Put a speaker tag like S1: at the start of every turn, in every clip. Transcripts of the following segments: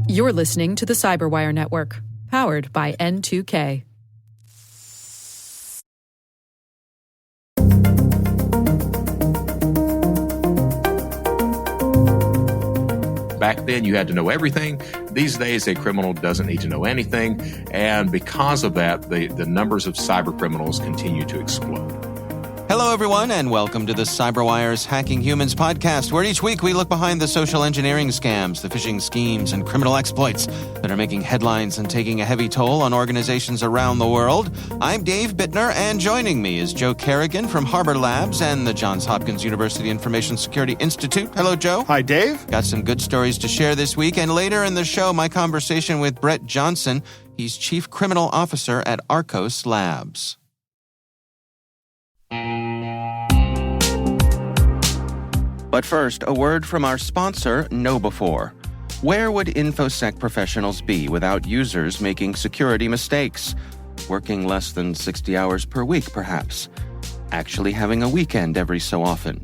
S1: You're listening to the Cyberwire Network, powered by N2K.
S2: Back then, you had to know everything. These days, a criminal doesn't need to know anything. And because of that, the numbers of cyber criminals continue to explode.
S3: Hello, everyone, and welcome to the CyberWire's Hacking Humans podcast, where each week we look behind the social engineering scams, the phishing schemes, and criminal exploits that are making headlines and taking a heavy toll on organizations around the world. I'm Dave Bittner, and joining me is Joe Kerrigan from Harbor Labs and the Johns Hopkins University Information Security Institute. Hello, Joe.
S4: Hi, Dave.
S3: Got some good stories to share this week, and later in the show, my conversation with Brett Johnson. He's Chief Criminal Officer at Arcos Labs. But first, a word from our sponsor, KnowBe4. Where would InfoSec professionals be without users making security mistakes? Working less than 60 hours per week, perhaps. Actually having a weekend every so often.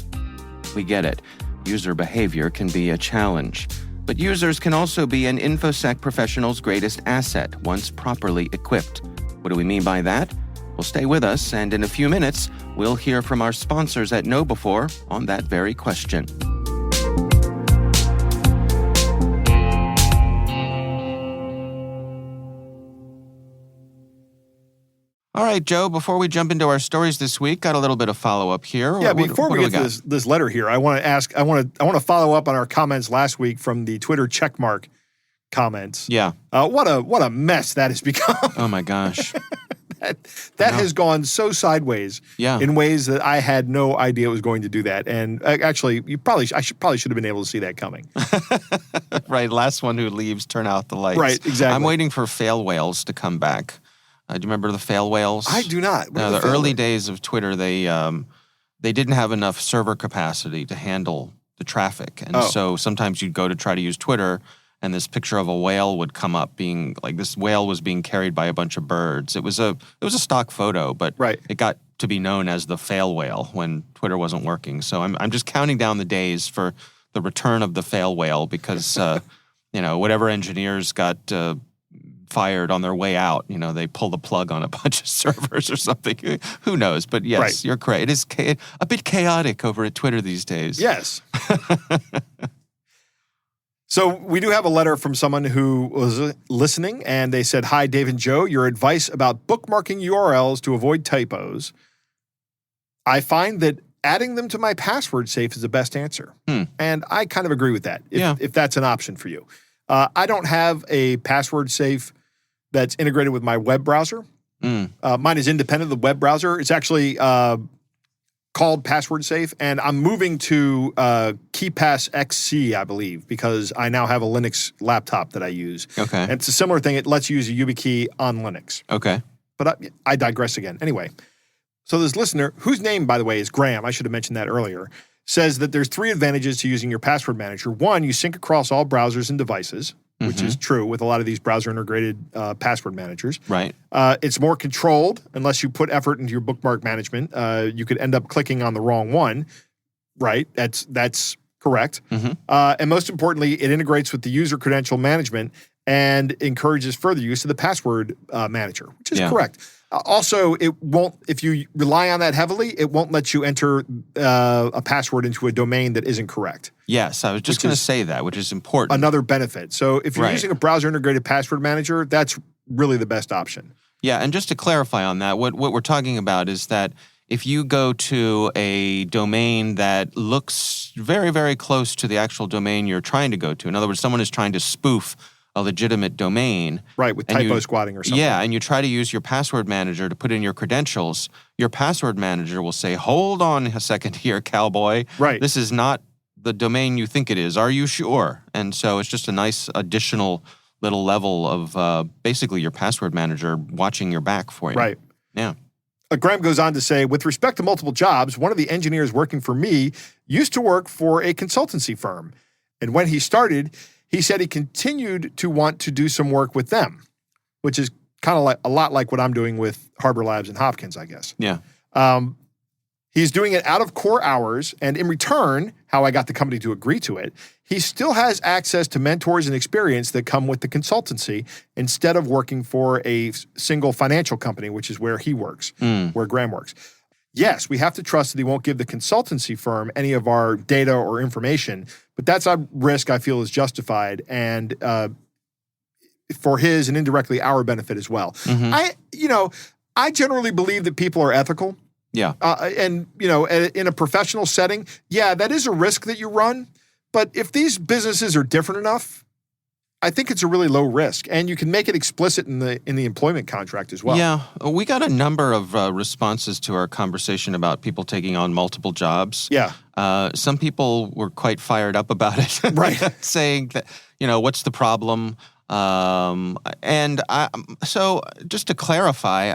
S3: We get it. User behavior can be a challenge. But users can also be an InfoSec professional's greatest asset once properly equipped. What do we mean by that? Well, stay with us, and in a few minutes, we'll hear from our sponsors at KnowBe4 on that very question. All right, Joe, before we jump into our stories this week, got a little bit of follow-up here.
S4: Yeah, before we get to this letter here, I want to follow up on our comments last week from the Twitter checkmark comments.
S3: Yeah.
S4: What a mess that has become.
S3: Oh, my gosh.
S4: That has gone so sideways in ways that I had no idea it was going to do that. And actually, I should have been able to see that coming.
S3: Right, last one who leaves, turn out the lights.
S4: Right, exactly.
S3: I'm waiting for fail whales to come back. Do you remember the fail whales?
S4: I do not.
S3: The early days of Twitter, they didn't have enough server capacity to handle the traffic. And so sometimes you'd go to try to use Twitter, and this picture of a whale would come up being like this whale was being carried by a bunch of birds. It was a stock photo, but it got to be known as the fail whale when Twitter wasn't working. So I'm just counting down the days for the return of the fail whale because whatever engineers got fired on their way out, they pull the plug on a bunch of servers or something. Who knows? But yes, You're correct. It is a bit chaotic over at Twitter these days.
S4: Yes. So we do have a letter from someone who was listening, and they said, "Hi, Dave and Joe. Your advice about bookmarking URLs to avoid typos. I find that adding them to my password safe is the best answer." And I kind of agree with that, if that's an option for you. I don't have a password safe that's integrated with my web browser. Mine is independent of the web browser. It's actually called Password Safe, and I'm moving to KeePass XC, I believe, because I now have a Linux laptop that I use.
S3: Okay.
S4: And it's a similar thing. It lets you use a YubiKey on Linux.
S3: Okay.
S4: But I digress again. Anyway, so this listener, whose name, by the way, is Graham, I should have mentioned that earlier, says that there's 3 advantages to using your password manager. 1, you sync across all browsers and devices, which is true with a lot of these browser-integrated password managers.
S3: Right.
S4: It's more controlled unless you put effort into your bookmark management. You could end up clicking on the wrong one. Right. That's correct. And most importantly, it integrates with the user credential management and encourages further use of the password manager, which is correct. Also, it won't, if you rely on that heavily, it won't let you enter a password into a domain that isn't correct.
S3: Yes, I was just going to say that, which is important.
S4: Another benefit. So if you're using a browser-integrated password manager, that's really the best option.
S3: Yeah, and just to clarify on that, what we're talking about is that if you go to a domain that looks very, very close to the actual domain you're trying to go to, in other words, someone is trying to spoof a legitimate domain.
S4: Right, with typo squatting or something.
S3: Yeah, and you try to use your password manager to put in your credentials, your password manager will say, hold on a second here, cowboy.
S4: Right.
S3: This is not the domain you think it is. Are you sure? And so it's just a nice additional little level of basically your password manager watching your back for you.
S4: Right.
S3: Yeah.
S4: Graham goes on to say, with respect to multiple jobs, one of the engineers working for me used to work for a consultancy firm. And when he started, he said he continued to want to do some work with them, which is kind of like a lot like what I'm doing with Harbor Labs and Hopkins, I guess.
S3: Yeah.
S4: He's doing it out of core hours, and in return, how I got the company to agree to it, he still has access to mentors and experience that come with the consultancy instead of working for a single financial company, which is where he works, where Graham works. Yes, we have to trust that he won't give the consultancy firm any of our data or information, but that's a risk I feel is justified and for his and indirectly our benefit as well. I generally believe that people are ethical.
S3: Yeah.
S4: And, in a professional setting, that is a risk that you run. But if these businesses are different enough, I think it's a really low risk. And you can make it explicit in the employment contract as well.
S3: Yeah. We got a number of responses to our conversation about people taking on multiple jobs.
S4: Yeah.
S3: Some people were quite fired up about it.
S4: Right.
S3: Saying that, what's the problem? So just to clarify,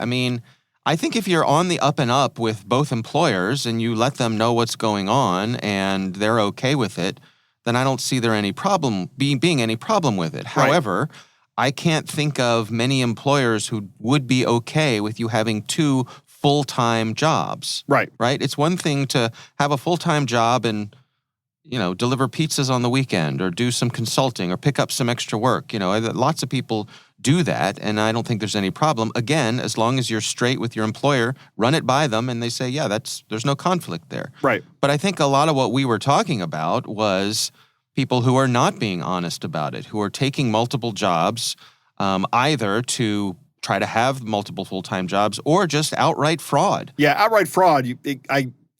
S3: I think if you're on the up and up with both employers and you let them know what's going on and they're okay with it, then I don't see there any problem being any problem with it.
S4: Right.
S3: However, I can't think of many employers who would be okay with you having two full-time jobs.
S4: Right.
S3: Right? It's one thing to have a full-time job and deliver pizzas on the weekend or do some consulting or pick up some extra work. Lots of people do that, and I don't think there's any problem. Again, as long as you're straight with your employer, run it by them, and they say, there's no conflict there.
S4: Right.
S3: But I think a lot of what we were talking about was people who are not being honest about it, who are taking multiple jobs, either to try to have multiple full-time jobs or just outright fraud.
S4: Yeah, outright fraud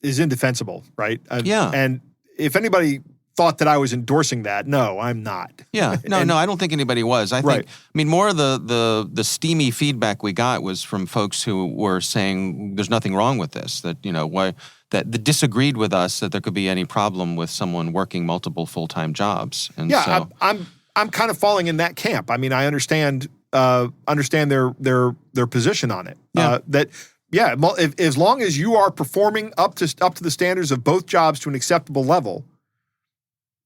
S4: is indefensible, right?
S3: Yeah.
S4: And if anybody thought that I was endorsing that, no, I'm not.
S3: Yeah, no, I don't think anybody was. I think, more of the steamy feedback we got was from folks who were saying there's nothing wrong with this, that, that disagreed with us that there could be any problem with someone working multiple full-time jobs. And so,
S4: I'm kind of falling in that camp. I understand their position on it.
S3: Yeah.
S4: As long as you are performing up to the standards of both jobs to an acceptable level.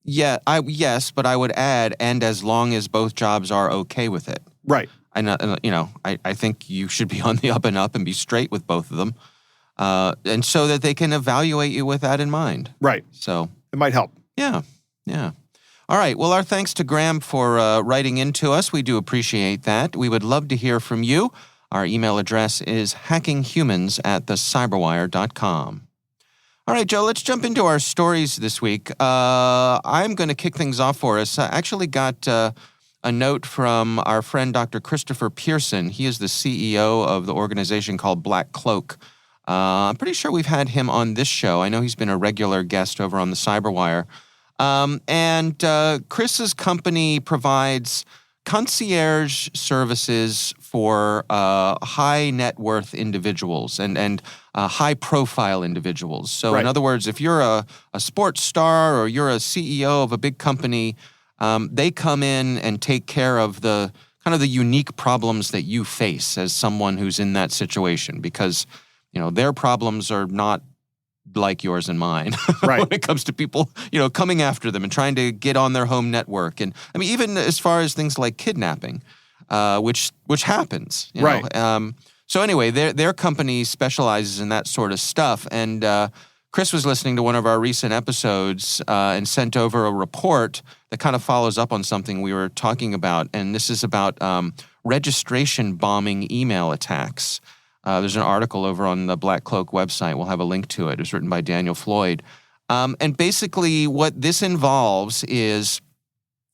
S3: Yeah, yes, but I would add, and as long as both jobs are okay with it.
S4: Right.
S3: I think you should be on the up and up and be straight with both of them, and so that they can evaluate you with that in mind.
S4: Right.
S3: So
S4: it might help.
S3: Yeah. All right. Well, our thanks to Graham for writing into us. We do appreciate that. We would love to hear from you. Our email address is hackinghumans@thecyberwire.com. All right, Joe, let's jump into our stories this week. I'm going to kick things off for us. I actually got a note from our friend Dr. Christopher Pearson. He is the CEO of the organization called Black Cloak. I'm pretty sure we've had him on this show. I know he's been a regular guest over on the Cyberwire. And Chris's company provides concierge services for high net worth individuals and high profile individuals. So in other words, if you're a sports star or you're a CEO of a big company, they come in and take care of the kind of the unique problems that you face as someone who's in that situation, because their problems are not like yours and mine when it comes to people, coming after them and trying to get on their home network. And even as far as things like kidnapping, which happens, so anyway, their company specializes in that sort of stuff. And Chris was listening to one of our recent episodes and sent over a report that kind of follows up on something we were talking about. And this is about registration bombing email attacks. There's an article over on the Black Cloak website. We'll have a link to it. It was written by Daniel Floyd. And basically what this involves is,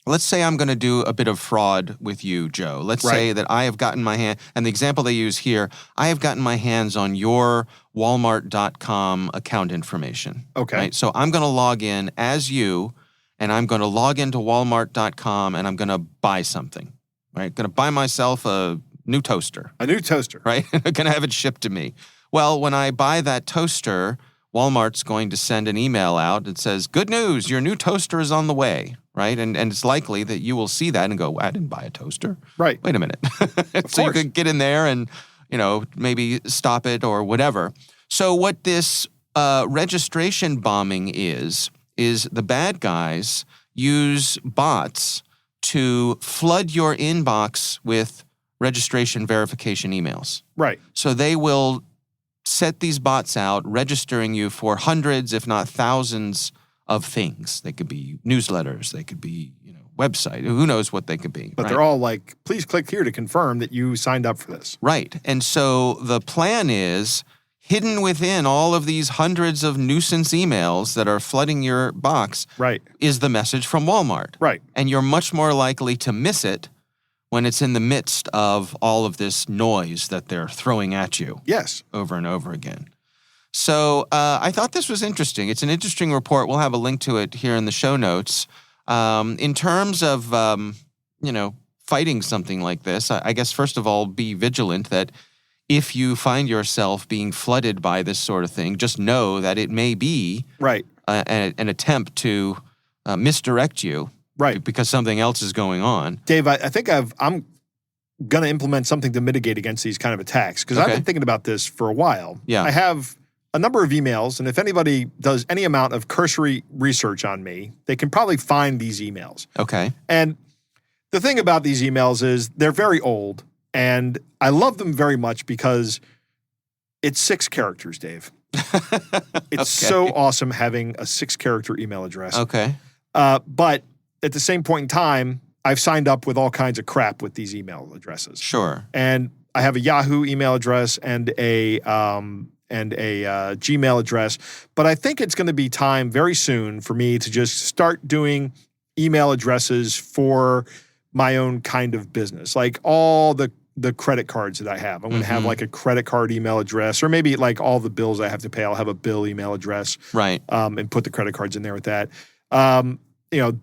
S3: let's say I'm going to do a bit of fraud with you, Joe. Let's say that I have gotten my hand, and the example they use here, I have gotten my hands on your Walmart.com account information.
S4: Okay.
S3: Right? So I'm going to log in as you, and I'm going to log into Walmart.com, and I'm going to buy something. Right? Going to buy myself a new toaster.
S4: A new toaster.
S3: Right? I'm going to have it shipped to me. Well, when I buy that toaster, Walmart's going to send an email out that says, good news, your new toaster is on the way, right? And it's likely that you will see that and go, I didn't buy a toaster.
S4: Right.
S3: Wait a minute. So you could get in there and, maybe stop it or whatever. So what this registration bombing is the bad guys use bots to flood your inbox with registration verification emails.
S4: Right.
S3: So they will set these bots out, registering you for hundreds, if not thousands, of things. They could be newsletters. They could be, website. Who knows what they could be.
S4: But they're all like, please click here to confirm that you signed up for this.
S3: Right. And so the plan is hidden within all of these hundreds of nuisance emails that are flooding your box is the message from Walmart.
S4: Right.
S3: And you're much more likely to miss it when it's in the midst of all of this noise that they're throwing at you.
S4: Yes.
S3: Over and over again. So I thought this was interesting. It's an interesting report. We'll have a link to it here in the show notes. In terms of, fighting something like this, I guess, first of all, be vigilant that if you find yourself being flooded by this sort of thing, just know that it may be an attempt to misdirect you because something else is going on.
S4: Dave, I think I'm going to implement something to mitigate against these kind of attacks because I've been thinking about this for a while.
S3: Yeah.
S4: I have a number of emails, and if anybody does any amount of cursory research on me, they can probably find these emails.
S3: Okay.
S4: And the thing about these emails is they're very old, and I love them very much because it's 6 characters, Dave. It's so awesome having a 6-character email address.
S3: Okay.
S4: But at the same point in time, I've signed up with all kinds of crap with these email addresses.
S3: Sure.
S4: And I have a Yahoo email address and a Gmail address. But I think it's going to be time very soon for me to just start doing email addresses for my own kind of business, like all the credit cards that I have. I'm going to have like a credit card email address, or maybe like all the bills I have to pay, I'll have a bill email address.
S3: Right.
S4: And put the credit cards in there with that.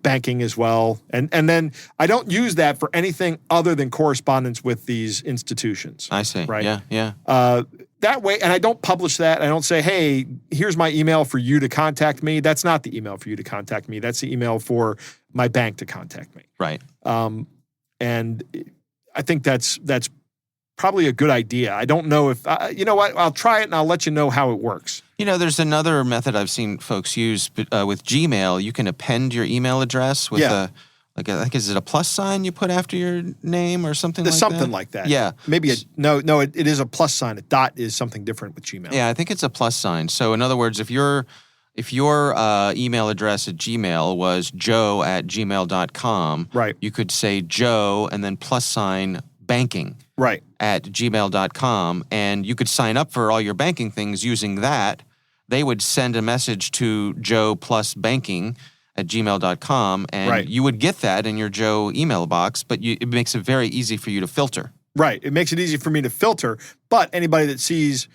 S4: Banking as well. And then I don't use that for anything other than correspondence with these institutions.
S3: I see.
S4: Right.
S3: Yeah.
S4: That way, and I don't publish that. I don't say, hey, here's my email for you to contact me. That's not the email for you to contact me. That's the email for my bank to contact me.
S3: Right.
S4: And I think that's probably a good idea. I don't know if, you know what, I'll try it and I'll let you know how it works.
S3: There's another method I've seen folks use with Gmail. You can append your email address with I think, is it a plus sign you put after your name or something like that?
S4: Something like that.
S3: Yeah.
S4: Maybe it is a plus sign. A dot is something different with Gmail.
S3: Yeah, I think it's a plus sign. So in other words, if your email address at Gmail was joe@gmail.com, you could say Joe and then plus sign banking at gmail.com, and you could sign up for all your banking things using that. They would send a message to Joe plus banking at gmail.com, and you would get that in your Joe email box, but it makes it very easy for you to filter.
S4: Right. It makes it easy for me to filter, but anybody that sees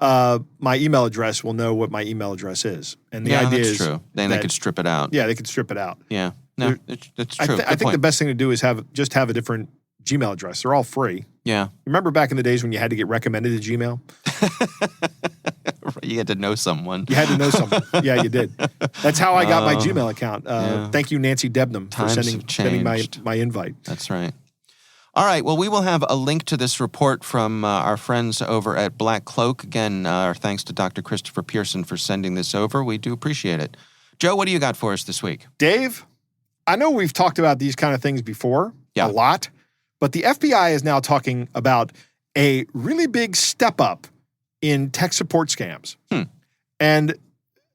S4: my email address will know what my email address is. And the idea is
S3: true. Then they could strip it out.
S4: Yeah, they could strip it out.
S3: Yeah. No, that's true.
S4: I think the best thing to do is have a different Gmail address. They're all free.
S3: Yeah.
S4: Remember back in the days when you had to get recommended to Gmail?
S3: You had to know someone.
S4: You had to know someone. Yeah, you did. That's how I got my Gmail account. Thank you, Nancy Debnam, for sending my invite.
S3: That's right. All right. Well, we will have a link to this report from our friends over at Black Cloak. Again, our thanks to Dr. Christopher Pearson for sending this over. We do appreciate it. Joe, what do you got for us this week?
S4: Dave, I know we've talked about these kind of things before a lot, but the FBI is now talking about a really big step up in tech support scams. And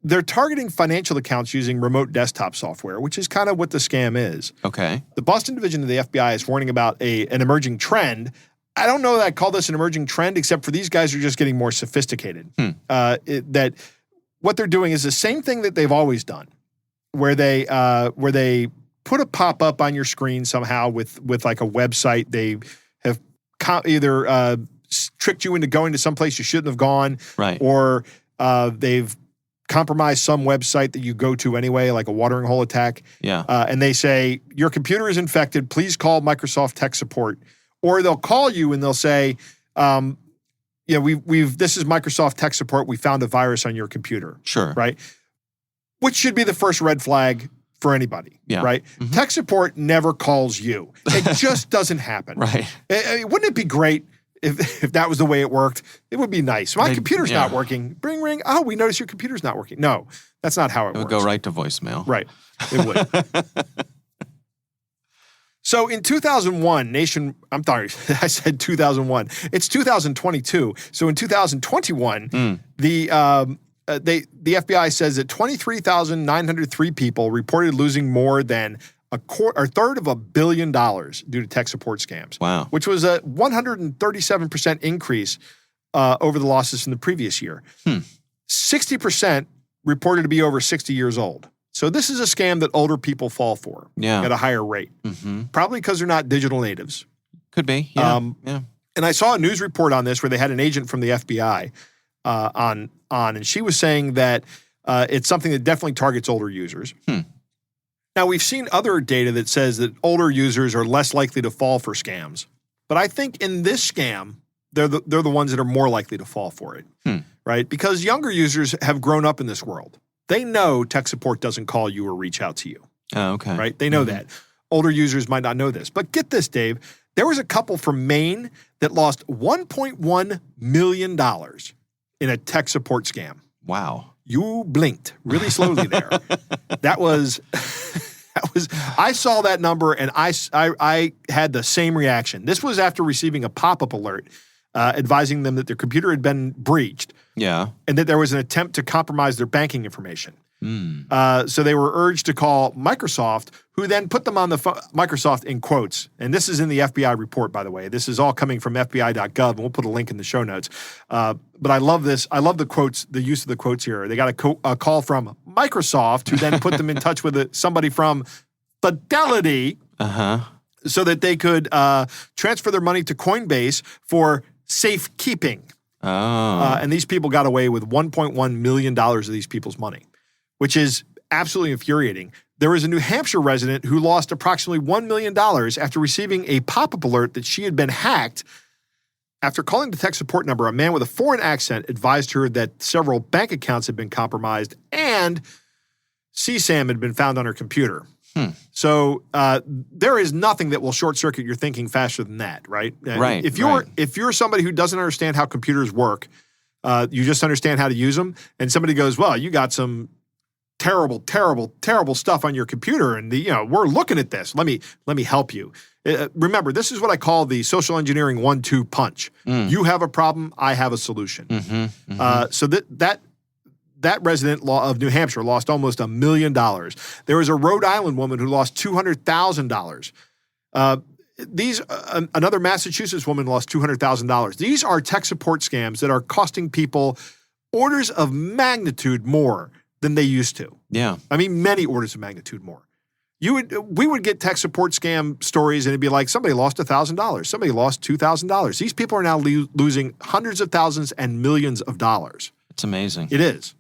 S4: they're targeting financial accounts using remote desktop software, which is kind of what the scam is. Okay. The Boston division of the FBI is warning about an emerging trend. I don't know that I'd call this an emerging trend, except for these guys are just getting more sophisticated. That what they're doing is the same thing that they've always done, where they put a pop-up on your screen somehow with like a website. They have either tricked you into going to some place you shouldn't have gone, right? Or they've compromised some website that you go to anyway, like a watering hole attack. Yeah. And they say, your computer is infected. Please call Microsoft tech support. Or they'll call you and they'll say, this is Microsoft tech support. We found a virus on your computer. Sure. Right? Which should be the first red flag for anybody, right? Mm-hmm. Tech support never calls you. It just doesn't happen. Right. Wouldn't it be great if that was the way it worked? It would be nice. My computer's not working. Ring, ring. Oh, we noticed your computer's not working. No, that's not how it works.
S3: It would go right to voicemail.
S4: Right. It would. So in 2001, I'm sorry, I said 2001. It's 2022. So in 2021, the FBI says that 23,903 people reported losing more than a third of $1 billion due to tech support scams.
S3: Wow.
S4: Which was a 137% increase over the losses from the previous year. 60% reported to be over 60 years old. So this is a scam that older people fall for at a higher rate. Probably because they're not digital natives.
S3: Could be, yeah.
S4: And I saw a news report on this where they had an agent from the FBI on, and she was saying that it's something that definitely targets older users. Now, we've seen other data that says that older users are less likely to fall for scams. But I think in this scam, they're the ones that are more likely to fall for it, right? Because younger users have grown up in this world. They know tech support doesn't call you or reach out to you.
S3: Oh, okay.
S4: Right? They know that. Older users might not know this. But get this, Dave. There was a couple from Maine that lost $1.1 million in a tech support scam.
S3: Wow.
S4: You blinked really slowly there. That was, I saw that number and I had the same reaction. This was after receiving a pop-up alert advising them that their computer had been breached.
S3: Yeah.
S4: And that there was an attempt to compromise their banking information. So they were urged to call Microsoft, who then put them on the Microsoft in quotes. And this is in the FBI report, by the way. This is all coming from FBI.gov, and we'll put a link in the show notes. But I love this. I love the quotes, the use of the quotes here. They got a call from Microsoft, who then put them in touch with somebody from Fidelity so that they could transfer their money to Coinbase for safekeeping. And these people got away with $1.1 million of these people's money, which is absolutely infuriating. There was a New Hampshire resident who lost approximately $1 million after receiving a pop-up alert that she had been hacked. After calling the tech support number, a man with a foreign accent advised her that several bank accounts had been compromised and CSAM had been found on her computer. So there is nothing that will short-circuit your thinking faster than that, right?
S3: Right.
S4: If you're somebody who doesn't understand how computers work, you just understand how to use them, and somebody goes, well, you got some terrible, terrible, terrible stuff on your computer, and we're looking at this. Let me help you. Remember, this is what I call the social engineering 1-2 punch. You have a problem, I have a solution. So that resident of New Hampshire lost almost $1 million. There was a Rhode Island woman who lost $200,000. Another Massachusetts woman lost $200,000. These are tech support scams that are costing people orders of magnitude more than they used to.
S3: Yeah.
S4: I mean, many orders of magnitude more. We would get tech support scam stories and it'd be like, somebody lost $1,000. Somebody lost $2,000. These people are now losing hundreds of thousands and millions of dollars.
S3: It's amazing.
S4: It is.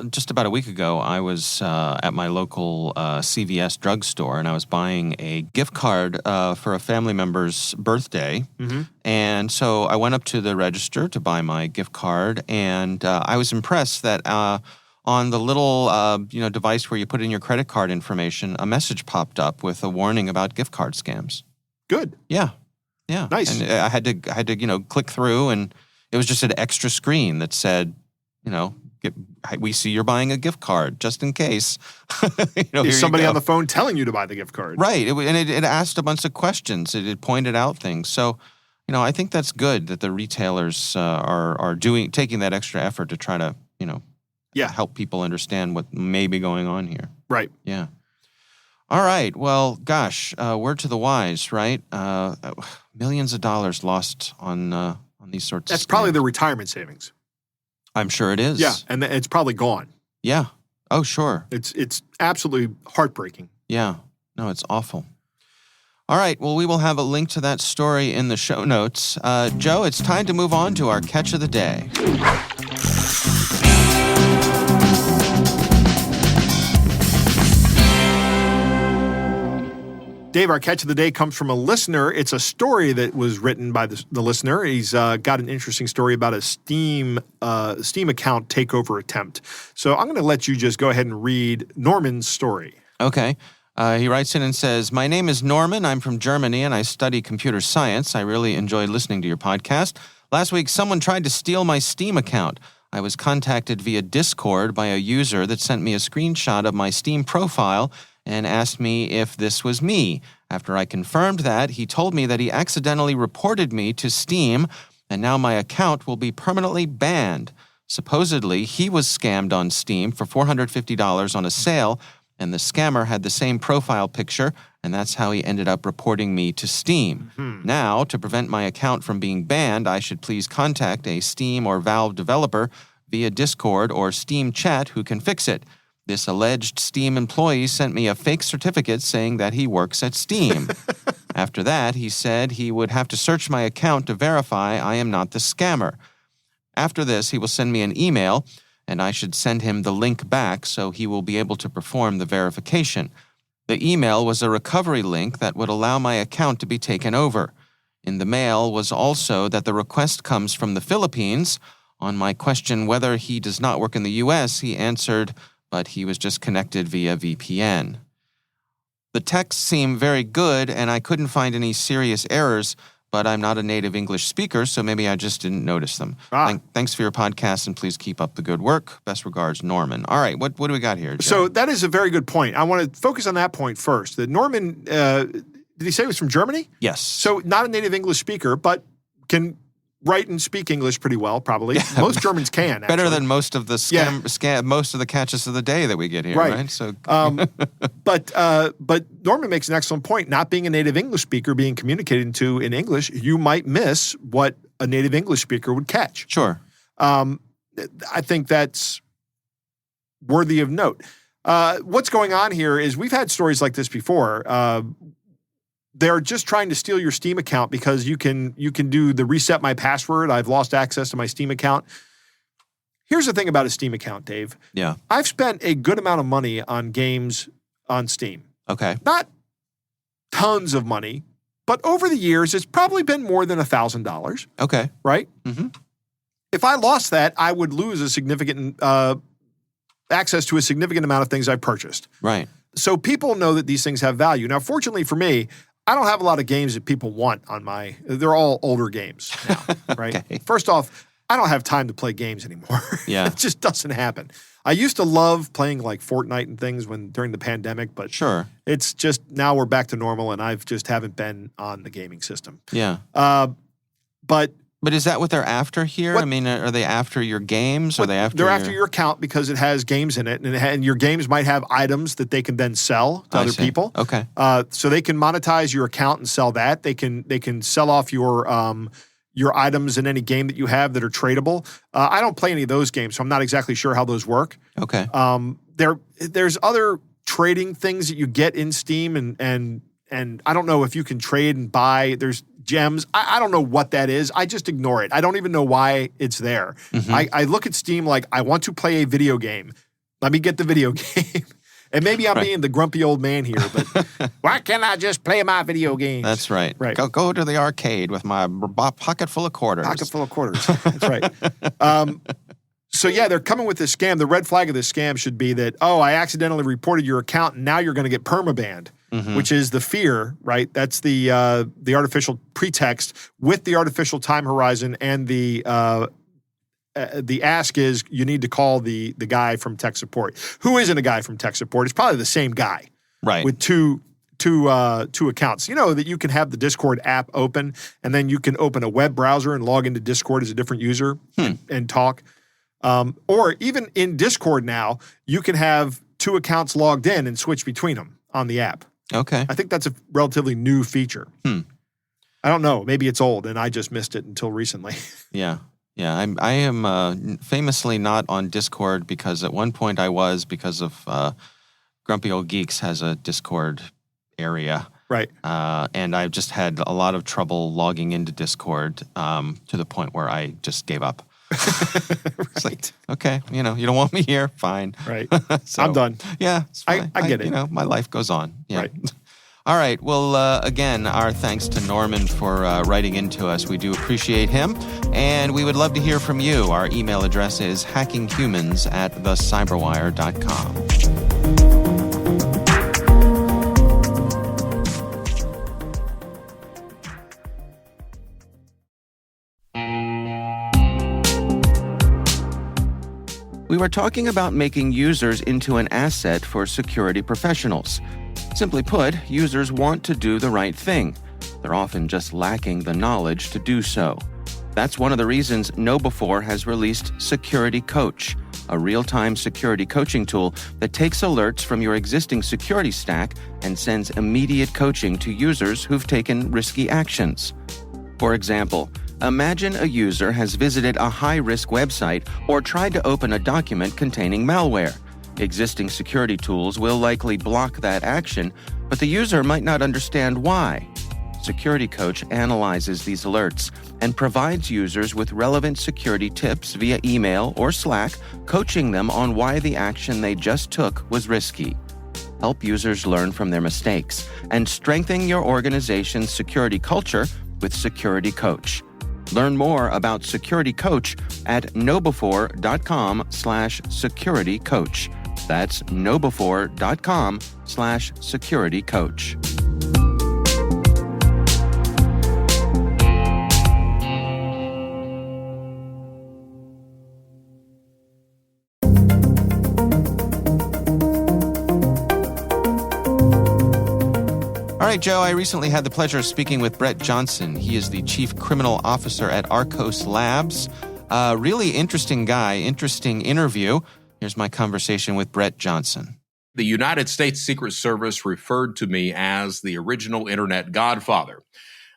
S3: Just about a week ago, I was at my local CVS drugstore, and I was buying a gift card for a family member's birthday. And so I went up to the register to buy my gift card, and I was impressed that on the little device where you put in your credit card information, a message popped up with a warning about gift card scams.
S4: Good.
S3: Yeah.
S4: Nice.
S3: And I had to click through, and it was just an extra screen that said, we see you're buying a gift card, just in case.
S4: Is somebody on the phone telling you to buy the gift card?
S3: Right. It asked a bunch of questions. It pointed out things. So, I think that's good that the retailers are taking that extra effort to try to, help people understand what may be going on here.
S4: Right.
S3: Yeah. All right. Well, gosh, word to the wise, right? Millions of dollars lost on these sorts of
S4: That's probably the retirement savings.
S3: I'm sure it is.
S4: Yeah, and it's probably gone.
S3: Yeah. Oh, sure.
S4: It's absolutely heartbreaking.
S3: Yeah. No, it's awful. All right. Well, we will have a link to that story in the show notes. Joe, it's time to move on to our catch of the day.
S4: Dave, our catch of the day comes from a listener. It's a story that was written by the listener. He's got an interesting story about a Steam account takeover attempt. So I'm going to let you just go ahead and read Norman's story.
S3: Okay. He writes in and says, "My name is Norman. I'm from Germany, and I study computer science. I really enjoyed listening to your podcast. Last week, someone tried to steal my Steam account. I was contacted via Discord by a user that sent me a screenshot of my Steam profile and asked me if this was me. After I confirmed that, he told me that he accidentally reported me to Steam, and now my account will be permanently banned. Supposedly, he was scammed on Steam for $450 on a sale, and the scammer had the same profile picture, and that's how he ended up reporting me to Steam. Now, to prevent my account from being banned, I should please contact a Steam or Valve developer via Discord or Steam chat who can fix it. This alleged Steam employee sent me a fake certificate saying that he works at Steam. After that, he said he would have to search my account to verify I am not the scammer. After this, he will send me an email, and I should send him the link back so he will be able to perform the verification. The email was a recovery link that would allow my account to be taken over. In the mail was also that the request comes from the Philippines. On my question whether he does not work in the U.S., he answered, but he was just connected via VPN. The texts seem very good, and I couldn't find any serious errors, but I'm not a native English speaker, so maybe I just didn't notice them. Thanks for your podcast, and please keep up the good work. Best regards, Norman. All right, what do we got here, Joe?
S4: So that is a very good point. I want to focus on that point first. That Norman, did he say he was from Germany?
S3: Yes.
S4: So not a native English speaker, but can write and speak English pretty well, probably. Yeah. Most Germans can, actually.
S3: Better than most of the most of the catches of the day that we get here, right? So,
S4: but Norman makes an excellent point. Not being a native English speaker, being communicated to in English, you might miss what a native English speaker would catch.
S3: Sure.
S4: I think that's worthy of note. What's going on here is we've had stories like this before. They're just trying to steal your Steam account because you can do the reset my password. I've lost access to my Steam account. Here's the thing about a Steam account, Dave.
S3: Yeah.
S4: I've spent a good amount of money on games on Steam.
S3: Okay.
S4: Not tons of money, but over the years, it's probably been more than $1,000.
S3: Okay.
S4: Right?
S3: Mm-hmm.
S4: If I lost that, I would lose a significant access to a significant amount of things I purchased.
S3: Right.
S4: So people know that these things have value. Now, fortunately for me, I don't have a lot of games that people want on they're all older games now, right?
S3: Okay.
S4: First off, I don't have time to play games anymore.
S3: Yeah.
S4: It just doesn't happen. I used to love playing like Fortnite and things during the pandemic, but
S3: sure,
S4: it's just now we're back to normal and I've just haven't been on the gaming system.
S3: Yeah.
S4: But
S3: is that what they're after here? I mean, are they after your games? Or are they after
S4: they're after your account because it has games in it, and your games might have items that they can then sell to other people.
S3: Okay.
S4: So they can monetize your account and sell that. They can sell off your items in any game that you have that are tradable. I don't play any of those games, so I'm not exactly sure how those work.
S3: Okay.
S4: There's other trading things that you get in Steam, and I don't know if you can trade and buy. There's gems. I don't know what that is. I just ignore it. I don't even know why it's there. Mm-hmm. I look at Steam like, I want to play a video game. Let me get the video game. And maybe I'm being the grumpy old man here, but why can't I just play my video games?
S3: That's right.
S4: Right.
S3: Go to the arcade with my pocket full of quarters.
S4: Pocket full of quarters. That's right. So yeah, they're coming with this scam. The red flag of this scam should be that, I accidentally reported your account and now you're going to get permabanned. Mm-hmm. Which is the fear, right? That's the artificial pretext with the artificial time horizon, and the ask is you need to call the guy from tech support, who isn't a guy from tech support. It's probably the same guy,
S3: right?
S4: With two accounts. You know that you can have the Discord app open, and then you can open a web browser and log into Discord as a different user and talk. Or even in Discord now, you can have two accounts logged in and switch between them on the app.
S3: Okay.
S4: I think that's a relatively new feature. I don't know. Maybe it's old and I just missed it until recently.
S3: Yeah. Yeah. I am famously not on Discord because at one point I was because of Grumpy Old Geeks has a Discord area.
S4: Right.
S3: And I've just had a lot of trouble logging into Discord to the point where I just gave up. It's like, okay, you don't want me here, fine.
S4: Right.
S3: So,
S4: I'm done.
S3: Yeah, it's fine.
S4: I get it.
S3: My life goes on. Yeah.
S4: Right.
S3: All right. Well, again, our thanks to Norman for writing into us. We do appreciate him, and we would love to hear from you. Our email address is hackinghumans@thecyberwire.com. We
S5: We were talking about making users into an asset for security professionals. Simply put, users want to do the right thing. They're often just lacking the knowledge to do so. That's one of the reasons KnowBe4 has released Security Coach, a real-time security coaching tool that takes alerts from your existing security stack and sends immediate coaching to users who've taken risky actions. For example, imagine a user has visited a high-risk website or tried to open a document containing malware. Existing security tools will likely block that action, but the user might not understand why. Security Coach analyzes these alerts and provides users with relevant security tips via email or Slack, coaching them on why the action they just took was risky. Help users learn from their mistakes and strengthen your organization's security culture with Security Coach. Learn more about Security Coach at knowbe4.com/securitycoach. That's knowbe4.com/securitycoach.
S3: All right, Joe, I recently had the pleasure of speaking with Brett Johnson. He is the Chief Criminal Officer at Arcos Labs. Really interesting guy, interesting interview. Here's my conversation with Brett Johnson.
S2: The United States Secret Service referred to me as the original internet godfather.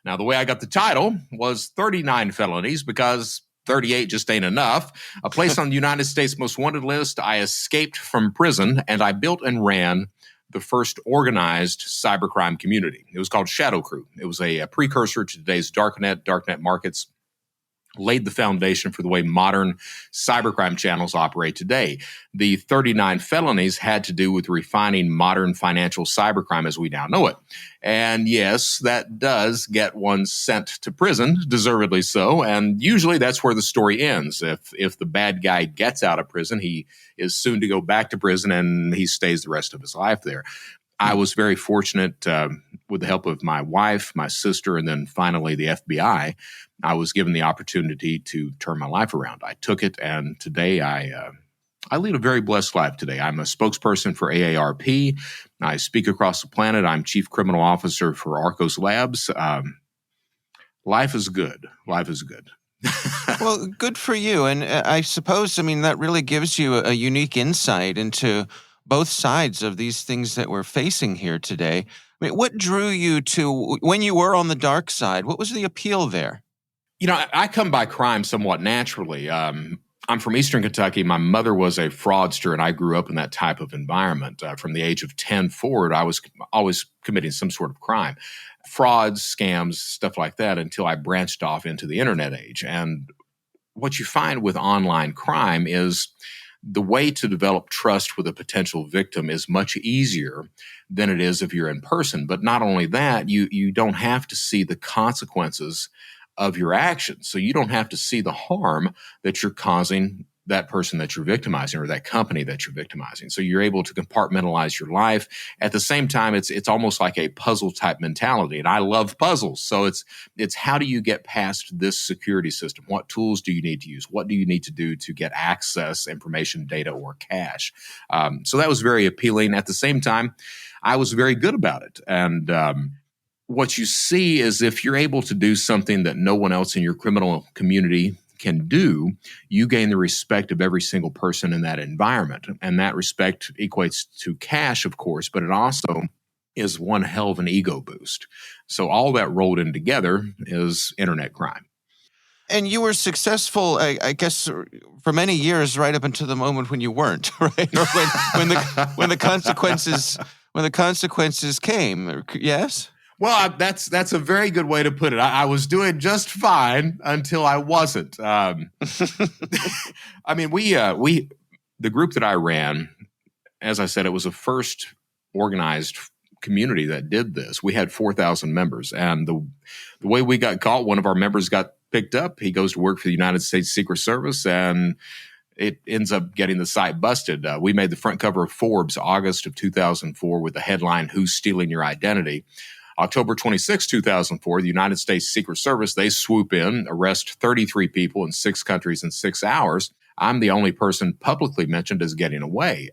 S2: Now, the way I got the title was 39 felonies because 38 just ain't enough. A place on the United States Most Wanted list, I escaped from prison, and I built and ran the first organized cybercrime community. It was called Shadow Crew. It was a precursor to today's darknet markets, laid the foundation for the way modern cybercrime channels operate today. The 39 felonies had to do with refining modern financial cybercrime as we now know it. And yes, that does get one sent to prison, deservedly so. And usually that's where the story ends. If the bad guy gets out of prison, he is soon to go back to prison and he stays the rest of his life there. I was very fortunate with the help of my wife, my sister, and then finally the FBI. I was given the opportunity to turn my life around. I took it, and today I lead a very blessed life today. I'm a spokesperson for AARP. I speak across the planet. I'm Chief Criminal Officer for Arcos Labs. Life is good. Life is good.
S3: Well, good for you. And I suppose, that really gives you a unique insight into both sides of these things that we're facing here today. What drew you to, when you were on the dark side, what was the appeal there?
S2: I come by crime somewhat naturally. I'm from Eastern Kentucky. My mother was a fraudster, and I grew up in that type of environment. From the age of 10 forward, I was always committing some sort of crime. Frauds, scams, stuff like that, until I branched off into the internet age. And what you find with online crime is the way to develop trust with a potential victim is much easier than it is if you're in person. But not only that, you don't have to see the consequences of your actions. So you don't have to see the harm that you're causing that person that you're victimizing or that company that you're victimizing. So you're able to compartmentalize your life. At the same time, it's almost like a puzzle type mentality. And I love puzzles. So it's how do you get past this security system? What tools do you need to use? What do you need to do to get access, information, data, or cash? So that was very appealing. At the same time, I was very good about it. And what you see is if you're able to do something that no one else in your criminal community can do, you gain the respect of every single person in that environment. And that respect equates to cash, of course, but it also is one hell of an ego boost. So all that rolled in together is internet crime.
S3: And you were successful, I guess, for many years, right up until the moment when you weren't, right? Or when the consequences came. Yes?
S2: Well, that's a very good way to put it. I was doing just fine until I wasn't. The group that I ran, as I said, it was the first organized community that did this. We had 4,000 members, and the way we got caught, one of our members got picked up. He goes to work for the United States Secret Service, and it ends up getting the site busted. We made the front cover of Forbes August of 2004 with the headline, "Who's Stealing Your Identity?" October 26, 2004, the United States Secret Service, they swoop in, arrest 33 people in 6 countries in 6 hours. I'm the only person publicly mentioned as getting away.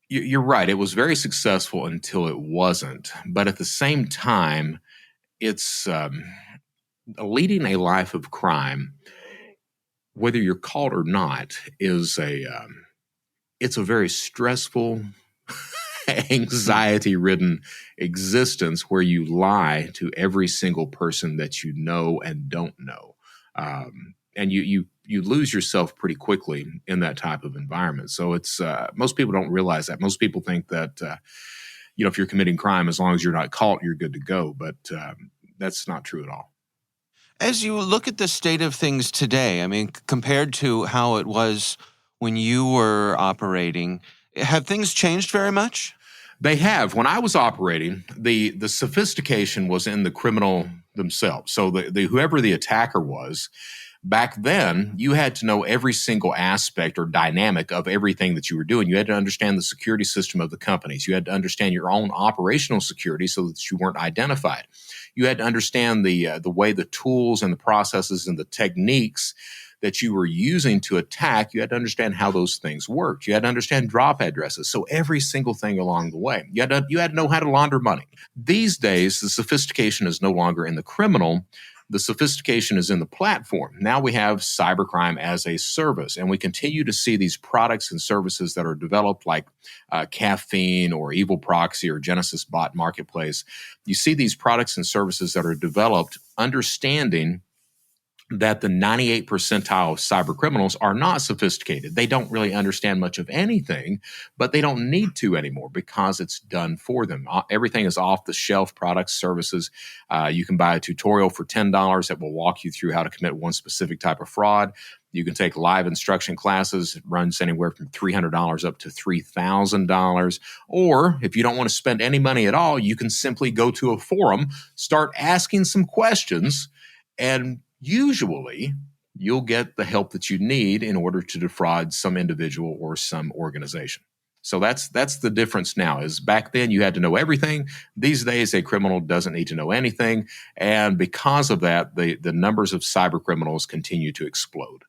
S2: You're right. It was very successful until it wasn't. But at the same time, it's leading a life of crime, whether you're caught or not, is it's a very stressful, anxiety-ridden existence where you lie to every single person that you know and don't know, and you lose yourself pretty quickly in that type of environment. So it's most people don't realize that. Most people think that if you're committing crime, as long as you're not caught, you're good to go. But that's not true at all.
S3: As you look at the state of things today, I mean, compared to how it was when you were operating, have things changed very much?
S2: They have. When I was operating, the sophistication was in the criminal themselves. So the whoever the attacker was, back then, you had to know every single aspect or dynamic of everything that you were doing. You had to understand the security system of the companies. You had to understand your own operational security so that you weren't identified. You had to understand the way the tools and the processes and the techniques that you were using to attack. You had to understand how those things worked. You had to understand drop addresses. So every single thing along the way. You had to know how to launder money. These days, the sophistication is no longer in the criminal. The sophistication is in the platform. Now we have cybercrime as a service, and we continue to see these products and services that are developed like Caffeine or Evil Proxy or Genesis Bot Marketplace. You see these products and services that are developed understanding that the 98th percentile of cyber criminals are not sophisticated. They don't really understand much of anything, but they don't need to anymore because it's done for them. Everything is off-the-shelf products, services. You can buy a tutorial for $10 that will walk you through how to commit one specific type of fraud. You can take live instruction classes. It runs anywhere from $300 up to $3,000. Or if you don't want to spend any money at all, you can simply go to a forum, start asking some questions, and usually you'll get the help that you need in order to defraud some individual or some organization. So that's the difference now. Is back then you had to know everything. These days a criminal doesn't need to know anything. And because of that, the numbers of cyber criminals continue to explode.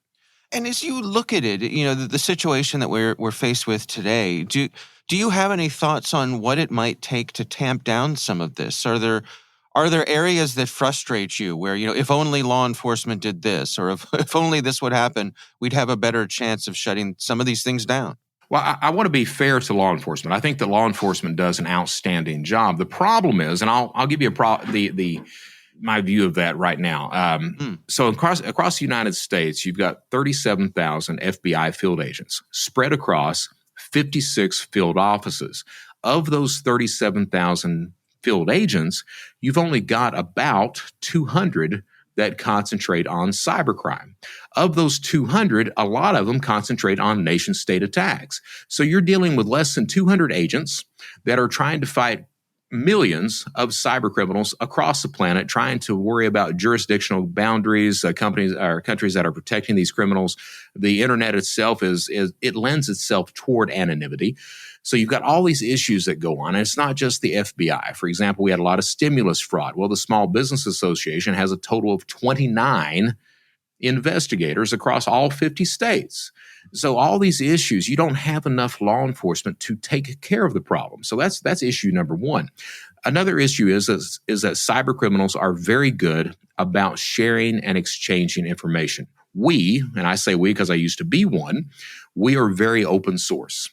S3: And as you look at it, the situation that we're faced with today, do you have any thoughts on what it might take to tamp down some of this? Are there areas that frustrate you where, if only law enforcement did this, or if only this would happen, we'd have a better chance of shutting some of these things down?
S2: Well, I want to be fair to law enforcement. I think that law enforcement does an outstanding job. The problem is, and I'll give you my view of that right now. So across the United States, you've got 37,000 FBI field agents spread across 56 field offices. Of those 37,000 field agents, you've only got about 200 that concentrate on cybercrime. Of those 200, a lot of them concentrate on nation-state attacks. So you're dealing with less than 200 agents that are trying to fight millions of cyber criminals across the planet, trying to worry about jurisdictional boundaries, countries that are protecting these criminals. The internet itself it lends itself toward anonymity. So you've got all these issues that go on, and it's not just the FBI. For example, we had a lot of stimulus fraud. Well, the Small Business Association has a total of 29 investigators across all 50 states. So all these issues, you don't have enough law enforcement to take care of the problem. So that's issue number one. Another issue is that cyber criminals are very good about sharing and exchanging information. We, and I say we because I used to be one, we are very open source.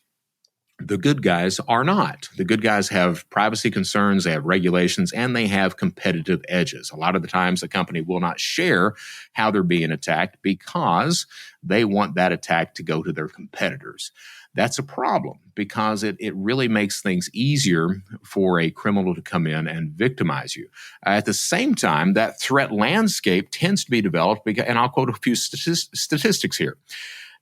S2: The good guys are not. The good guys have privacy concerns, they have regulations, and they have competitive edges. A lot of the times a company will not share how they're being attacked because they want that attack to go to their competitors. That's a problem because it really makes things easier for a criminal to come in and victimize you. At the same time, that threat landscape tends to be developed, and I'll quote a few statistics here.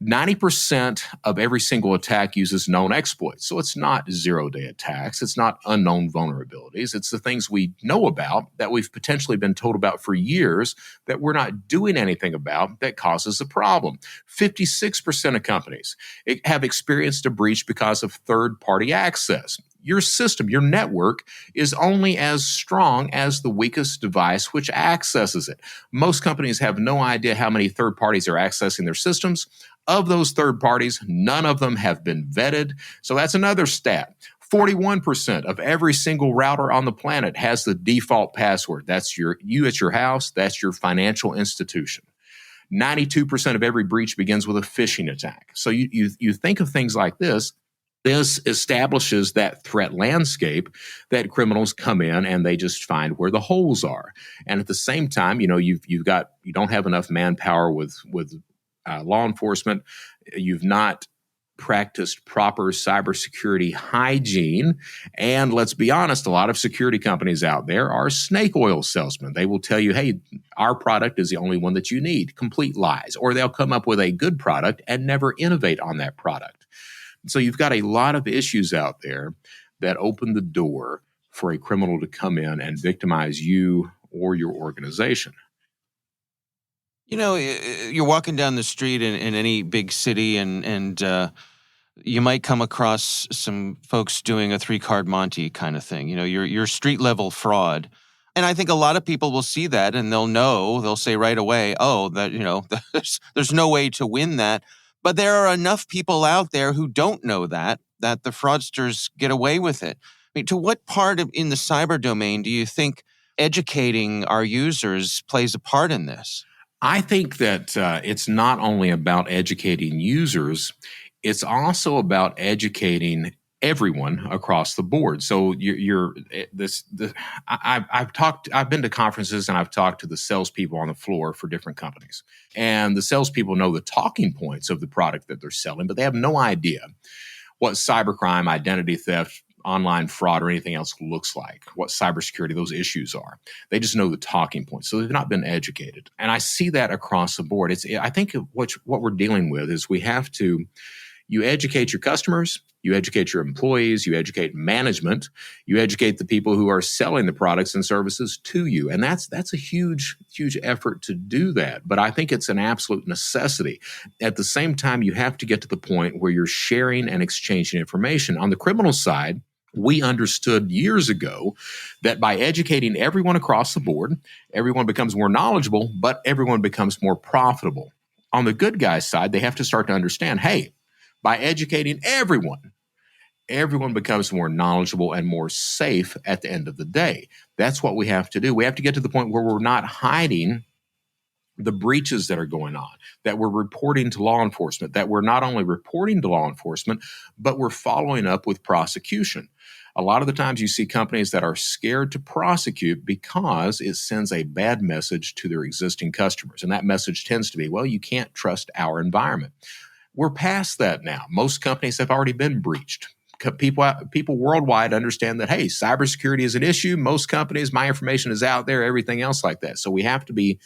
S2: 90% of every single attack uses known exploits. So it's not zero-day attacks. It's not unknown vulnerabilities. It's the things we know about that we've potentially been told about for years that we're not doing anything about that causes the problem. 56% of companies have experienced a breach because of third-party access. Your system, your network is only as strong as the weakest device which accesses it. Most companies have no idea how many third parties are accessing their systems. Of those third parties, none of them have been vetted. So that's another stat. 41% of every single router on the planet has the default password. That's you at your house. That's your financial institution. 92% of every breach begins with a phishing attack. So you think of things like this. This establishes that threat landscape that criminals come in and they just find where the holes are. And at the same time, you don't have enough manpower with law enforcement. You've not practiced proper cybersecurity hygiene. And let's be honest, a lot of security companies out there are snake oil salesmen. They will tell you, hey, our product is the only one that you need. Complete lies. Or they'll come up with a good product and never innovate on that product. So you've got a lot of issues out there that open the door for a criminal to come in and victimize you or your organization.
S3: You're walking down the street in any big city and you might come across some folks doing a 3-card Monte kind of thing. Your street level fraud. And I think a lot of people will see that and they'll say right away, oh, that, there's no way to win that. But there are enough people out there who don't know that the fraudsters get away with it. I mean, to what part in the cyber domain do you think educating our users plays a part in this?
S2: I think that it's not only about educating users, it's also about educating everyone across the board. So I've been to conferences and I've talked to the salespeople on the floor for different companies. And the salespeople know the talking points of the product that they're selling, but they have no idea what cybercrime, identity theft, online fraud, or anything else looks like, what cybersecurity, those issues are. They just know the talking points. So they've not been educated. And I see that across the board. I think what we're dealing with is you educate your customers, you educate your employees, you educate management, you educate the people who are selling the products and services to you. And that's a huge, huge effort to do that. But I think it's an absolute necessity. At the same time, you have to get to the point where you're sharing and exchanging information. On the criminal side, we understood years ago that by educating everyone across the board, everyone becomes more knowledgeable, but everyone becomes more profitable. On the good guys' side, they have to start to understand, hey, by educating everyone becomes more knowledgeable and more safe at the end of the day. That's what we have to do. We have to get to the point where we're not hiding the breaches that are going on, that we're reporting to law enforcement, that we're not only reporting to law enforcement, but we're following up with prosecution. A lot of the times you see companies that are scared to prosecute because it sends a bad message to their existing customers. And that message tends to be, well, you can't trust our environment. We're past that now. Most companies have already been breached. People worldwide understand that, hey, cybersecurity is an issue. Most companies, my information is out there, everything else like that. So we have to be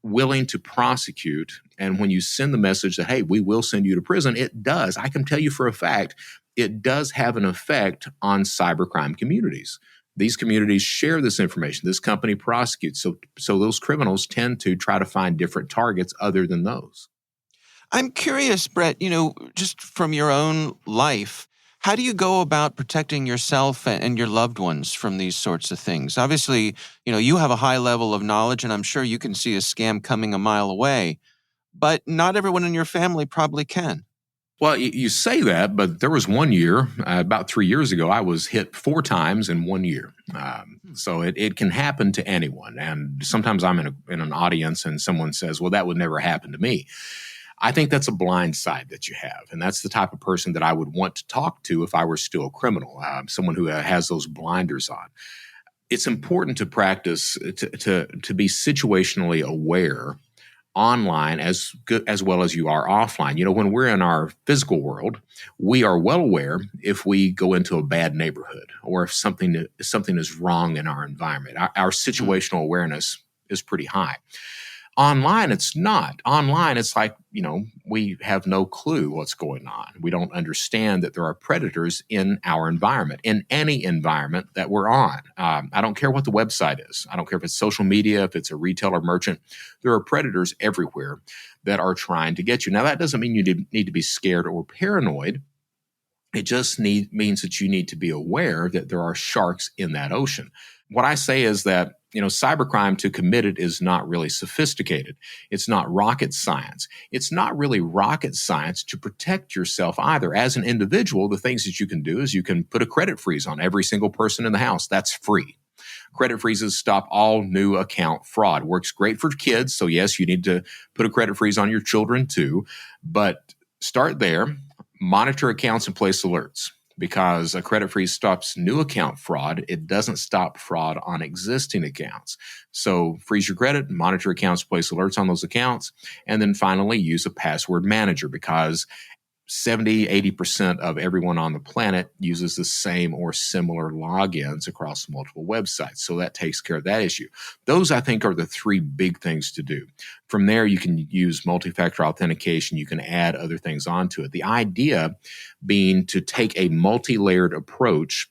S2: willing to prosecute. And when you send the message that, hey, we will send you to prison, it does. I can tell you for a fact, it does have an effect on cybercrime communities. These communities share this information. This company prosecutes. So those criminals tend to try to find different targets other than those.
S3: I'm curious, Brett, just from your own life, how do you go about protecting yourself and your loved ones from these sorts of things? Obviously, you have a high level of knowledge, and I'm sure you can see a scam coming a mile away, but not everyone in your family probably can.
S2: Well, you say that, but there was one year, about 3 years ago, I was hit 4 times in 1 year. So it can happen to anyone. And sometimes I'm in an audience and someone says, well, that would never happen to me. I think that's a blind side that you have. And that's the type of person that I would want to talk to if I were still a criminal, someone who has those blinders on. It's important to practice, to be situationally aware online as well as you are offline. When we're in our physical world, we are well aware if we go into a bad neighborhood or if something is wrong in our environment. Our situational awareness is pretty high. Online, it's not. Online, it's like, we have no clue what's going on. We don't understand that there are predators in our environment, in any environment that we're on. I don't care what the website is. I don't care if it's social media, if it's a retailer merchant. There are predators everywhere that are trying to get you. Now, that doesn't mean you need to be scared or paranoid. It just means that you need to be aware that there are sharks in that ocean. What I say is that cybercrime to commit it is not really sophisticated. It's not rocket science. It's not really rocket science to protect yourself either. As an individual, the things that you can do is you can put a credit freeze on every single person in the house. That's free. Credit freezes stop all new account fraud. Works great for kids. So yes, you need to put a credit freeze on your children too. But start there. Monitor accounts and place alerts, because a credit freeze stops new account fraud. It doesn't stop fraud on existing accounts. So freeze your credit, monitor accounts, place alerts on those accounts, and then finally use a password manager, because 70, 80% of everyone on the planet uses the same or similar logins across multiple websites. So that takes care of that issue. Those, I think, are the three big things to do. From there, you can use multi-factor authentication. You can add other things onto it. The idea being to take a multi-layered approach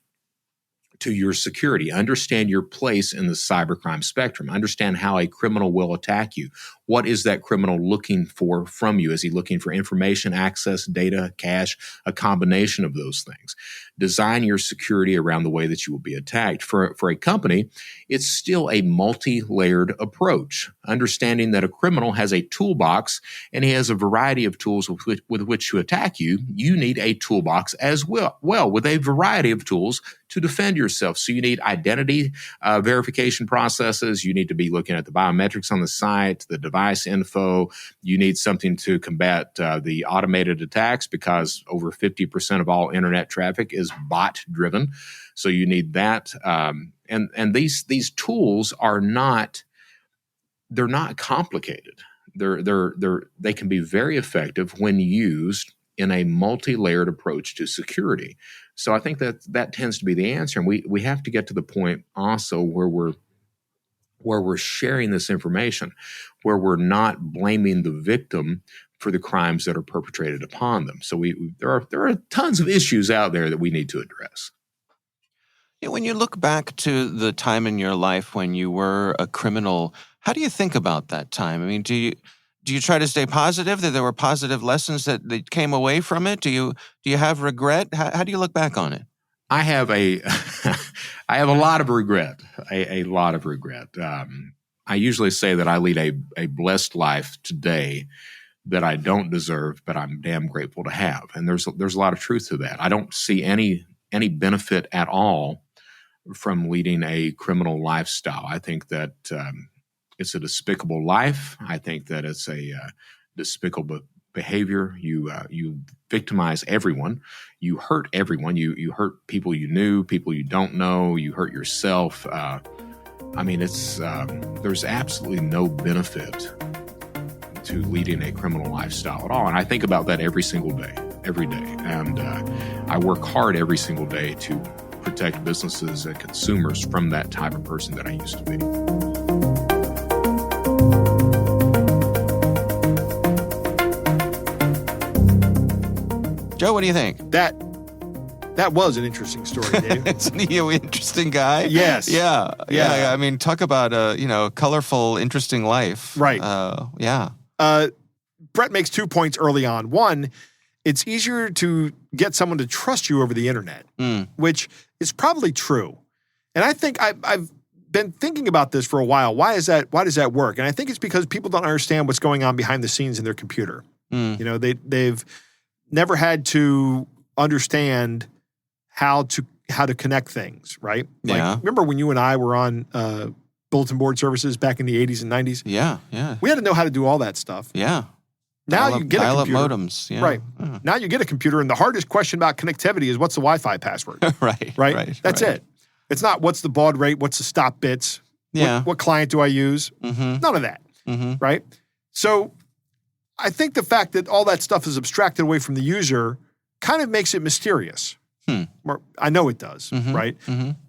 S2: to your security. Understand your place in the cybercrime spectrum. Understand how a criminal will attack you. What is that criminal looking for from you? Is he looking for information, access, data, cash, a combination of those things? Design your security around the way that you will be attacked. For a company, it's still a multi-layered approach. Understanding that a criminal has a toolbox and he has a variety of tools with which to attack you, you need a toolbox as well with a variety of tools to defend yourself. So you need identity verification processes. You need to be looking at the biometrics on the site, the device info. You need something to combat the automated attacks, because over 50% of all internet traffic is bot driven. So you need that. And these tools are they're not complicated. They can be very effective when used in a multi-layered approach to security. So I think that tends to be the answer. And we have to get to the point also where we're sharing this information, where we're not blaming the victim for the crimes that are perpetrated upon them. So there are tons of issues out there that we need to address.
S3: When you look back to the time in your life when you were a criminal, how do you think about that time? I mean, do you try to stay positive, that there were positive lessons that came away from it? Do you have regret? How do you look back on it?
S2: I have a lot of regret, a lot of regret. I usually say that I lead a blessed life today that I don't deserve, but I'm damn grateful to have. And there's a lot of truth to that. I don't see any benefit at all from leading a criminal lifestyle. I think that it's a despicable life. I think that it's a despicable behavior. You victimize everyone. You hurt everyone. You hurt people you knew, people you don't know. You hurt yourself. There's absolutely no benefit to leading a criminal lifestyle at all. And I think about that every single day. And I work hard every single day to protect businesses and consumers from that type of person that I used to be.
S3: Joe, what do you think?
S4: That was an interesting story, Dave.
S3: Isn't he an interesting guy?
S4: Yes.
S3: Yeah. I mean, talk about a colorful, interesting life.
S4: Right.
S3: Yeah.
S4: Brett makes 2 points early on. One, it's easier to get someone to trust you over the internet, which is probably true. And I think I've been thinking about this for a while. Why does that work? And I think it's because people don't understand what's going on behind the scenes in their computer. They've never had to understand how to connect things, right?
S3: Yeah.
S4: Remember when you and I were on bulletin board services back in the 80s and 90s?
S3: Yeah.
S4: We had to know how to do all that stuff.
S3: Yeah.
S4: Now you get a computer.
S3: Dial-up modems. Yeah.
S4: Right. Now you get a computer, and the hardest question about connectivity is what's the Wi-Fi password?
S3: Right.
S4: That's it. It's not what's the baud rate, what's the stop bits, what client do I use? None of that, right? So I think the fact that all that stuff is abstracted away from the user kind of makes it mysterious. Or I know it does, right?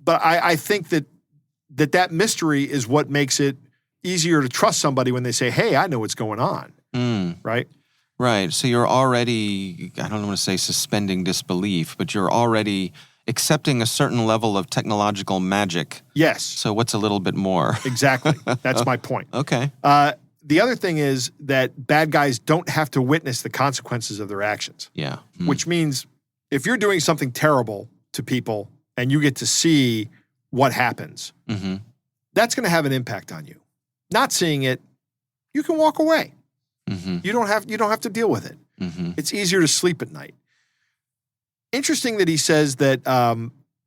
S4: But I think that mystery is what makes it easier to trust somebody when they say, hey, I know what's going on, right?
S3: Right. So you're already, I don't want to say suspending disbelief, but you're already accepting a certain level of technological magic.
S4: Yes.
S3: So what's a little bit more?
S4: Exactly. That's my point.
S3: Okay.
S4: The other thing is that bad guys don't have to witness the consequences of their actions.
S3: Yeah.
S4: Which means if you're doing something terrible to people and you get to see what happens, that's going to have an impact on you. Not seeing it, you can walk away.
S3: Mm-hmm.
S4: You don't have to deal with it.
S3: Mm-hmm.
S4: It's easier to sleep at night. Interesting that he says that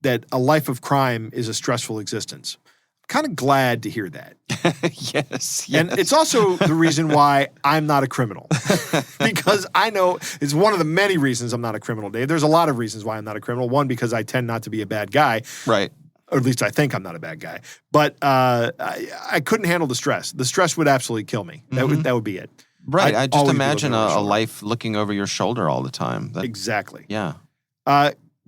S4: that a life of crime is a stressful existence. I'm kind of glad to hear that.
S3: Yes.
S4: And it's also the reason why I'm not a criminal. Because I know it's one of the many reasons I'm not a criminal, Dave. There's a lot of reasons why I'm not a criminal. One, because I tend not to be a bad guy.
S3: Right.
S4: Or at least I think I'm not a bad guy. But I couldn't handle the stress. The stress would absolutely kill me. That would be it.
S3: Right. I just
S4: always be
S3: imagine
S4: looking over my
S3: a
S4: shoulder.
S3: life looking over your shoulder all the time.
S4: Exactly.
S3: Yeah.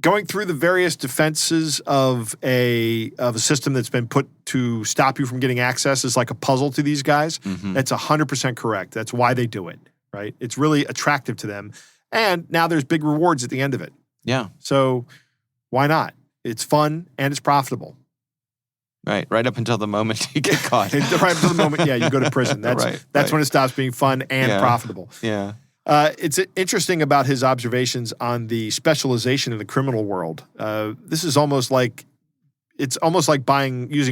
S4: Going through the various defenses of a system that's been put to stop you from getting access is like a puzzle to these guys.
S3: Mm-hmm.
S4: That's 100% correct. That's why they do it, right? It's really attractive to them. And now there's big rewards at the end of it.
S3: Yeah.
S4: So why not? It's fun and it's profitable.
S3: Right. Right up until the moment you get caught.
S4: Right up to the moment, you go to prison. That's
S3: Right.
S4: when it stops being fun and
S3: Yeah.
S4: profitable.
S3: Yeah.
S4: It's interesting about his observations on the specialization in the criminal world. This is almost like using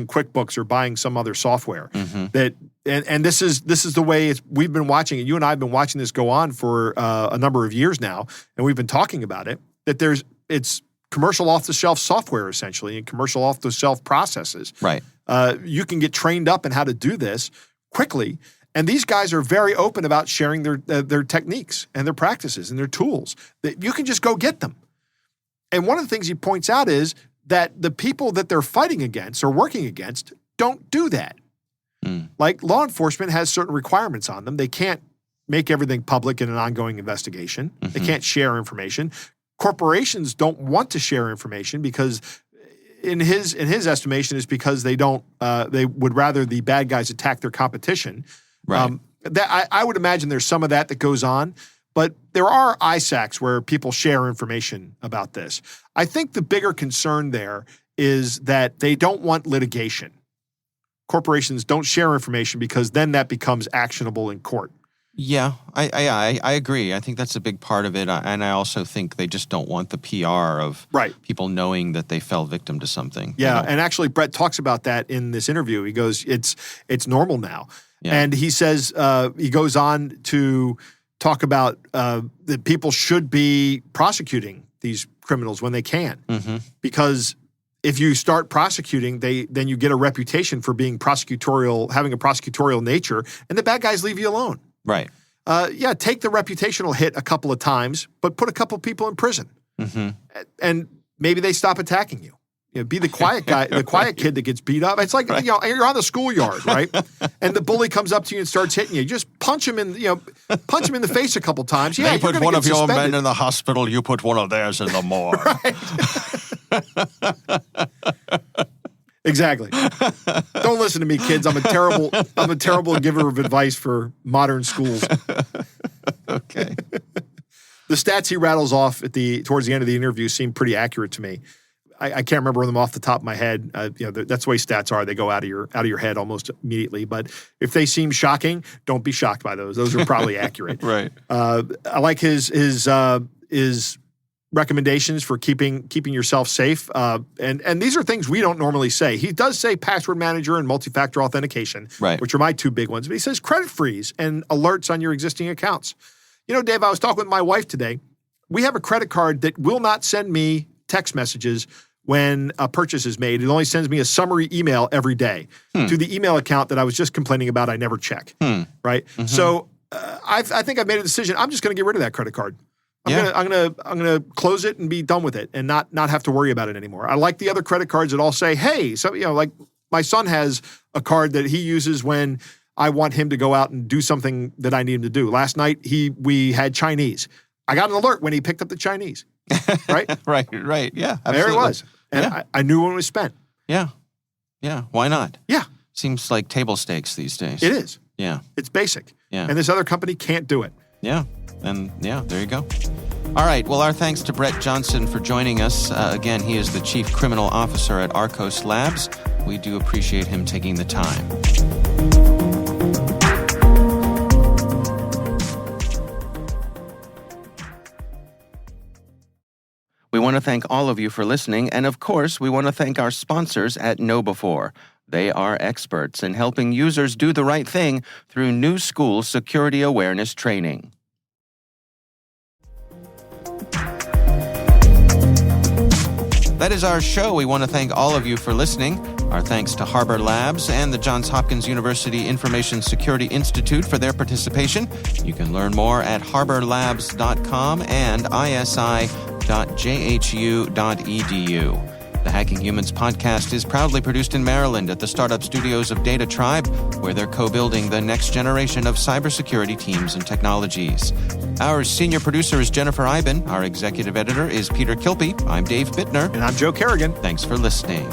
S4: QuickBooks or buying some other software.
S3: Mm-hmm.
S4: And this is the way we've been watching it. You and I have been watching this go on for a number of years now, and we've been talking about it. That it's commercial off-the-shelf software essentially, and commercial off-the-shelf processes.
S3: Right.
S4: You can get trained up in how to do this quickly. And these guys are very open about sharing their techniques and their practices and their tools. That you can just go get them. And one of the things he points out is that the people that they're fighting against or working against don't do that. Like law enforcement has certain requirements on them. They can't make everything public in an ongoing investigation.
S3: Mm-hmm.
S4: They can't share information. Corporations don't want to share information because in his estimation is because they would rather the bad guys attack their competition.
S3: Right.
S4: I would imagine there's some of that goes on, but there are ISACs where people share information about this. I think the bigger concern there is that they don't want litigation. Corporations don't share information because then that becomes actionable in court.
S3: Yeah, I agree. I think that's a big part of it, and I also think they just don't want the PR of people knowing that they fell victim to something.
S4: Yeah, and actually Brett talks about that in this interview. He goes, it's normal now. Yeah. And he says, he goes on to talk about that people should be prosecuting these criminals when they can. Mm-hmm. Because if you start prosecuting, then you get a reputation for being prosecutorial, having a prosecutorial nature, and the bad guys leave you alone.
S3: Right.
S4: Take the reputational hit a couple of times, but put a couple people in prison. Mm-hmm. And maybe they stop attacking you. Be the quiet guy, the quiet kid that gets beat up. It's like, you're on the schoolyard, right? And the bully comes up to you and starts hitting you. You just punch him in the face a couple times. Yeah,
S3: they put one of your men in the hospital. You put one of theirs in the morgue.
S4: Exactly. Don't listen to me, kids. I'm a terrible giver of advice for modern schools.
S3: Okay.
S4: The stats he rattles off towards the end of the interview seem pretty accurate to me. I can't remember them off the top of my head. That's the way stats are. They go out of your head almost immediately. But if they seem shocking, don't be shocked by those. Those are probably accurate.
S3: Right.
S4: I like his recommendations for keeping yourself safe. And these are things we don't normally say. He does say password manager and multi-factor authentication, which are my two big ones. But he says credit freeze and alerts on your existing accounts. Dave, I was talking with my wife today. We have a credit card that will not send me text messages when a purchase is made. It only sends me a summary email every day to the email account that I was just complaining about I never check, right? Mm-hmm. So I think I've made a decision. I'm just going to get rid of that credit card. I'm gonna close it and be done with it and not have to worry about it anymore. I like the other credit cards that all say, hey, so like my son has a card that he uses when I want him to go out and do something that I need him to do. Last night we had Chinese. I got an alert when he picked up the Chinese. Right?
S3: Right. Yeah. Absolutely.
S4: There it was. And I knew when it was spent.
S3: Yeah. Why not?
S4: Yeah.
S3: Seems like table stakes these days.
S4: It is.
S3: Yeah.
S4: It's basic.
S3: Yeah.
S4: And this other company can't do it.
S3: Yeah. And there you go. All right. Well, our thanks to Brett Johnson for joining us. Again, he is the Chief Criminal Officer at Arcos Labs. We do appreciate him taking the time.
S5: We want to thank all of you for listening, and of course, we want to thank our sponsors at KnowBefore. They are experts in helping users do the right thing through new school security awareness training.
S3: That is our show. We want to thank all of you for listening. Our thanks to Harbor Labs and the Johns Hopkins University Information Security Institute for their participation. You can learn more at harborlabs.com and isi.jhu.edu. The Hacking Humans podcast is proudly produced in Maryland at the startup studios of Data Tribe, where they're co-building the next generation of cybersecurity teams and technologies. Our senior producer is Jennifer Iben. Our executive editor is Peter Kilpie. I'm Dave Bittner.
S4: And I'm Joe Kerrigan.
S3: Thanks for listening.